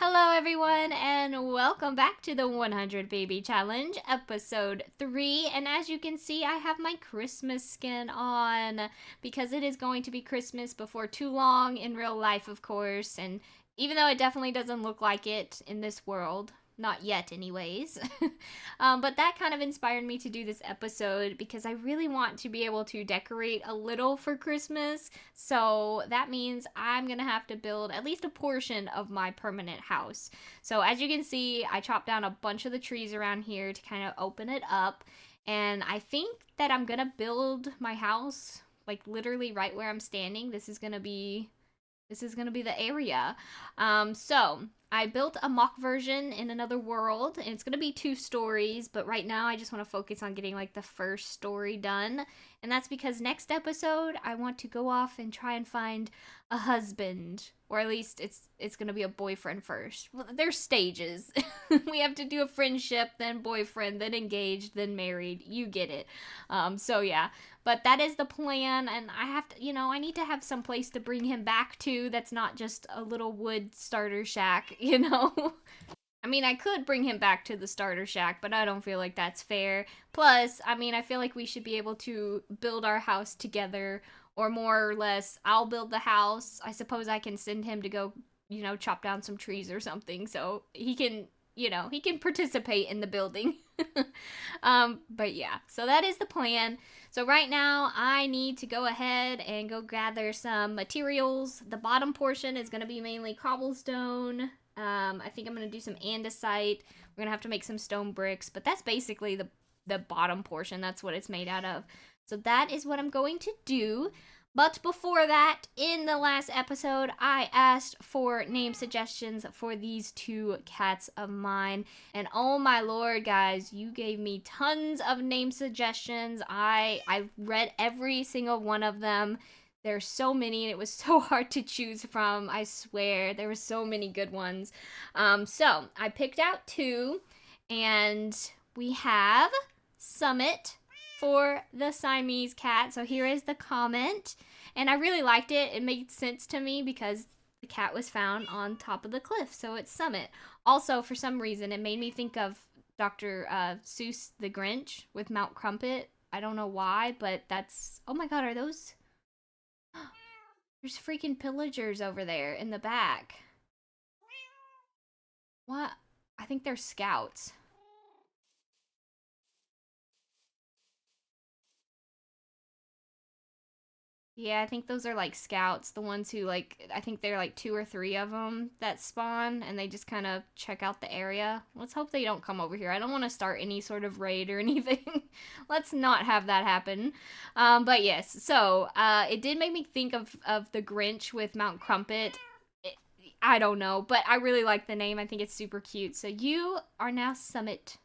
Hello everyone and welcome back to the 100 Baby Challenge, episode 3. And as you can see, I have my Christmas skin on because it is going to be Christmas before too long in real life, of course. And even though it definitely doesn't look like it in this world, not yet anyways, but that kind of inspired me to do this episode because I really want to be able to decorate a little for Christmas. So that means I'm gonna have to build at least a portion of my permanent house. So as you can see, I chopped down a bunch of the trees around here to kind of open it up, and I think that I'm gonna build my house like literally right where I'm standing. This is gonna be the area. So I built a mock version in another world, and it's gonna be 2 stories, but right now I just want to focus on getting like the first story done. And that's because next episode I want to go off and try and find a husband, or at least it's gonna be a boyfriend first. Well, there's stages. We have to do a friendship, then boyfriend, then engaged, then married. You get it. So yeah. But that is the plan, and I have to, I need to have some place to bring him back to that's not just a little wood starter shack, I mean, I could bring him back to the starter shack, but I don't feel like that's fair. Plus, I mean, I feel like we should be able to build our house together, or more or less, I'll build the house. I suppose I can send him to go, chop down some trees or something, so he can, he can participate in the building. But yeah, so that is the plan. So right now I need to go ahead and go gather some materials. The bottom portion is going to be mainly cobblestone. I think I'm going to do some andesite. We're going to have to make some stone bricks, but that's basically the bottom portion. That's what it's made out of. So that is what I'm going to do. But before that, in the last episode, I asked for name suggestions for these 2 cats of mine. And oh my lord, guys, you gave me tons of name suggestions. I read every single one of them. There's so many, and it was so hard to choose from. I swear, there were so many good ones. So I picked out 2, and we have Summit for the Siamese cat. So here is the comment, and I really liked it. It made sense to me because the cat was found on top of the cliff, so it's Summit. Also, for some reason, it made me think of Dr. Seuss the Grinch with Mount Crumpet. I don't know why, but that's... Oh my god, are those... There's freaking pillagers over there in the back. What? I think they're scouts. Yeah, I think those are like scouts, the ones who like, I think there are like 2 or 3 of them that spawn, and they just kind of check out the area. Let's hope they don't come over here. I don't want to start any sort of raid or anything. Let's not have that happen. But yes, so it did make me think of the Grinch with Mount Crumpet. I don't know, but I really like the name. I think it's super cute. So you are now Summit.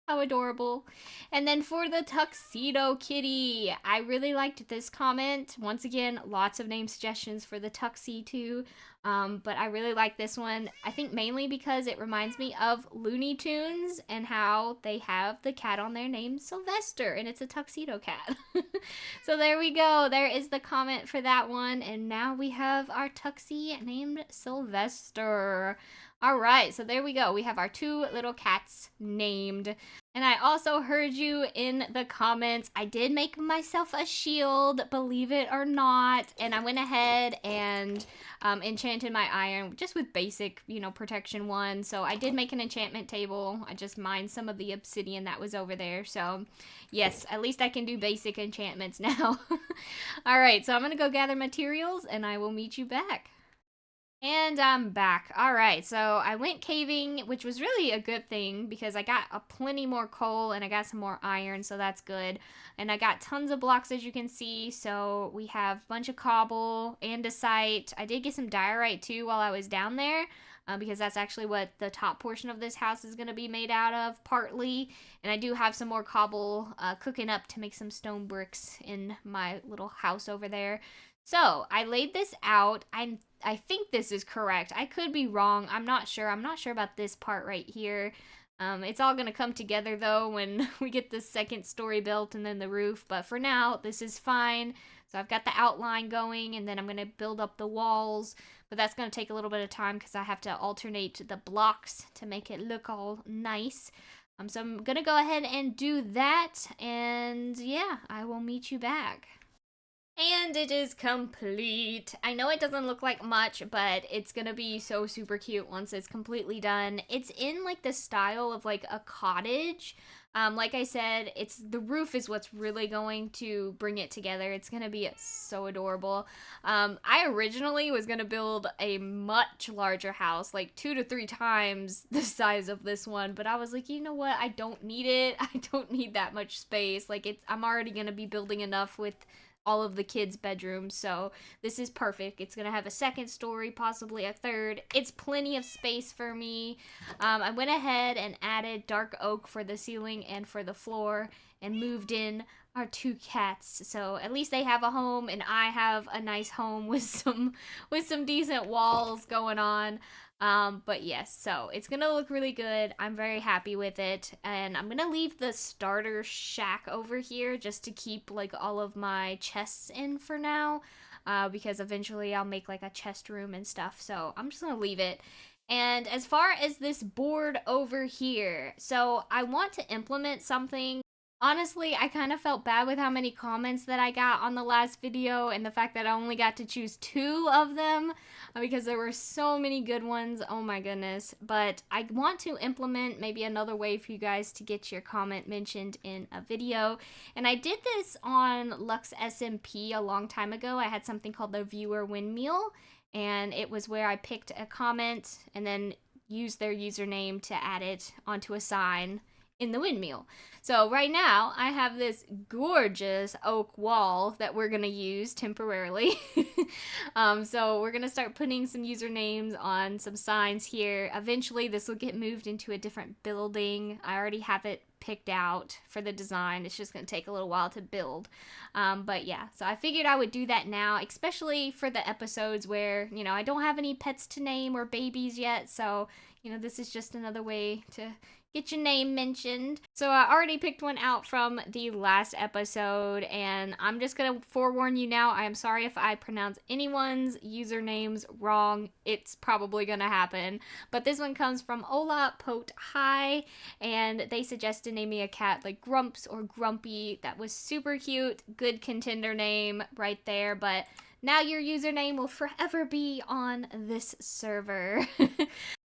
How adorable. And then for the Tuxedo Kitty, I really liked this comment. Once again, lots of name suggestions for the Tuxie too. But I really like this one. I think mainly because it reminds me of Looney Tunes and how they have the cat on there named Sylvester, and it's a tuxedo cat. So there we go. There is the comment for that one. And now we have our Tuxie named Sylvester. All right, so there we go. We have our 2 little cats named. And I also heard you in the comments. I did make myself a shield, believe it or not. And I went ahead and enchanted my iron just with basic, protection 1. So I did make an enchantment table. I just mined some of the obsidian that was over there. So yes, at least I can do basic enchantments now. All right, so I'm going to go gather materials, and I will meet you back. And I'm back. Alright, so I went caving, which was really a good thing because I got plenty more coal and I got some more iron, so that's good. And I got tons of blocks, as you can see, so we have a bunch of cobble, andesite. I did get some diorite too while I was down there, because that's actually what the top portion of this house is going to be made out of, partly. And I do have some more cobble cooking up to make some stone bricks in my little house over there. So, I laid this out. I think this is correct. I could be wrong. I'm not sure. I'm not sure about this part right here. It's all gonna come together though when we get the second story built and then the roof, but for now, this is fine. So I've got the outline going, and then I'm gonna build up the walls, but that's gonna take a little bit of time because I have to alternate the blocks to make it look all nice. So I'm gonna go ahead and do that, and yeah, I will meet you back. And it is complete. I know it doesn't look like much, but it's gonna be so super cute once it's completely done. It's in like the style of like a cottage. Like I said, the roof is what's really going to bring it together. It's gonna be so adorable. I originally was gonna build a much larger house, like 2 to 3 times the size of this one, but I was like, you know what? I don't need it. I don't need that much space. Like I'm already gonna be building enough with all of the kids' bedrooms, so this is perfect. It's gonna have a second story, possibly a third. It's plenty of space for me. I went ahead and added dark oak for the ceiling and for the floor, and moved in our 2 cats, so at least they have a home, and I have a nice home with some decent walls going on. But yes, so it's gonna look really good. I'm very happy with it, and I'm gonna leave the starter shack over here just to keep like all of my chests in for now, because eventually I'll make like a chest room and stuff, so I'm just gonna leave it. And as far as this board over here, so I want to implement something. Honestly, I kind of felt bad with how many comments that I got on the last video, and the fact that I only got to choose 2 of them, because there were so many good ones. Oh my goodness. But I want to implement maybe another way for you guys to get your comment mentioned in a video. And I did this on Lux SMP a long time ago. I had something called the viewer windmill, and it was where I picked a comment and then used their username to add it onto a sign in the windmill. So right now I have this gorgeous oak wall that we're gonna use temporarily. So we're gonna start putting some usernames on some signs here. Eventually this will get moved into a different building. I already have it picked out for the design. It's just gonna take a little while to build. But yeah, so I figured I would do that now, especially for the episodes where, you know, I don't have any pets to name or babies yet. So, you know, this is just another way to get your name mentioned. So I already picked one out from the last episode, and I'm just gonna forewarn you now, I am sorry if I pronounce anyone's usernames wrong. It's probably gonna happen. But this one comes from Ola Pote High, and they suggested naming a cat like Grumps or Grumpy. That was super cute. Good contender name right there, but now your username will forever be on this server.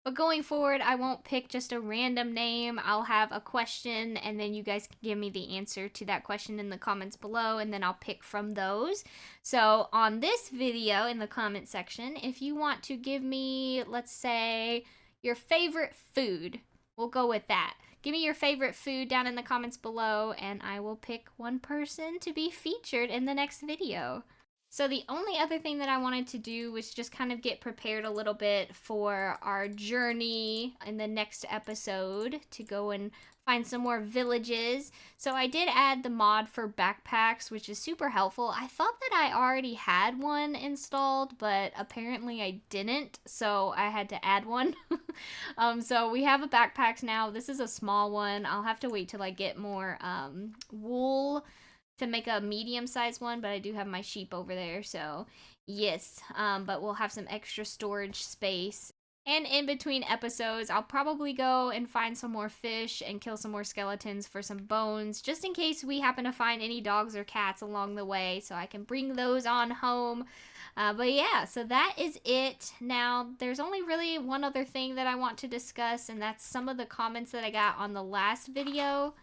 But going forward, I won't pick just a random name. I'll have a question, and then you guys can give me the answer to that question in the comments below, and then I'll pick from those. So on this video, in the comment section, if you want to give me, let's say, your favorite food, we'll go with that. Give me your favorite food down in the comments below, and I will pick one person to be featured in the next video. So the only other thing that I wanted to do was just kind of get prepared a little bit for our journey in the next episode to go and find some more villages. So I did add the mod for backpacks, which is super helpful. I thought that I already had one installed, but apparently I didn't, so I had to add one. So we have a backpacks now. This is a small one. I'll have to wait till I get more wool to make a medium-sized one, but I do have my sheep over there, so yes. But we'll have some extra storage space. And in between episodes, I'll probably go and find some more fish and kill some more skeletons for some bones, just in case we happen to find any dogs or cats along the way, so I can bring those on home. But yeah, so that is it. Now, there's only really one other thing that I want to discuss, and that's some of the comments that I got on the last video.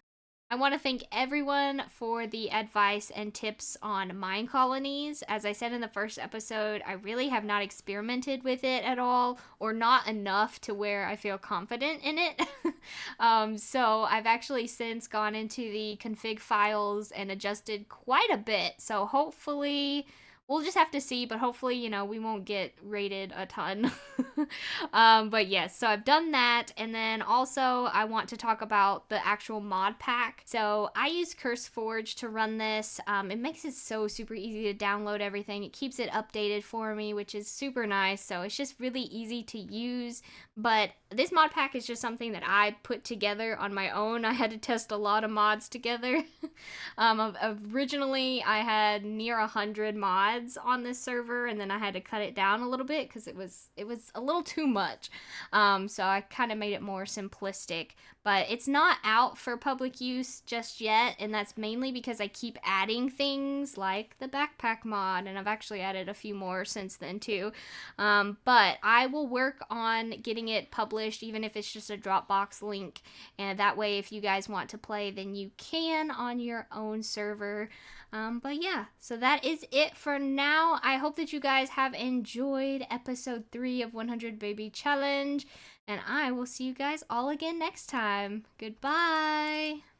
I want to thank everyone for the advice and tips on mine colonies. As I said in the first episode, I really have not experimented with it at all, or not enough to where I feel confident in it. So I've actually since gone into the config files and adjusted quite a bit. So hopefully we'll just have to see, but hopefully, you know, we won't get rated a ton. But yes, so I've done that, and then also I want to talk about the actual mod pack. So I use CurseForge to run this. It makes it so super easy to download everything. It keeps it updated for me, which is super nice. So it's just really easy to use. But this mod pack is just something that I put together on my own. I had to test a lot of mods together. Originally, I had near 100 mods on this server, and then I had to cut it down a little bit because it was a little too much. So I kind of made it more simplistic, but it's not out for public use just yet, and that's mainly because I keep adding things like the backpack mod, and I've actually added a few more since then too. But I will work on getting it published, even if it's just a Dropbox link, and that way if you guys want to play, then you can on your own server. But yeah, so that is it for now. I hope that you guys have enjoyed episode 3 of 100 Baby Challenge, and I will see you guys all again next time. Goodbye!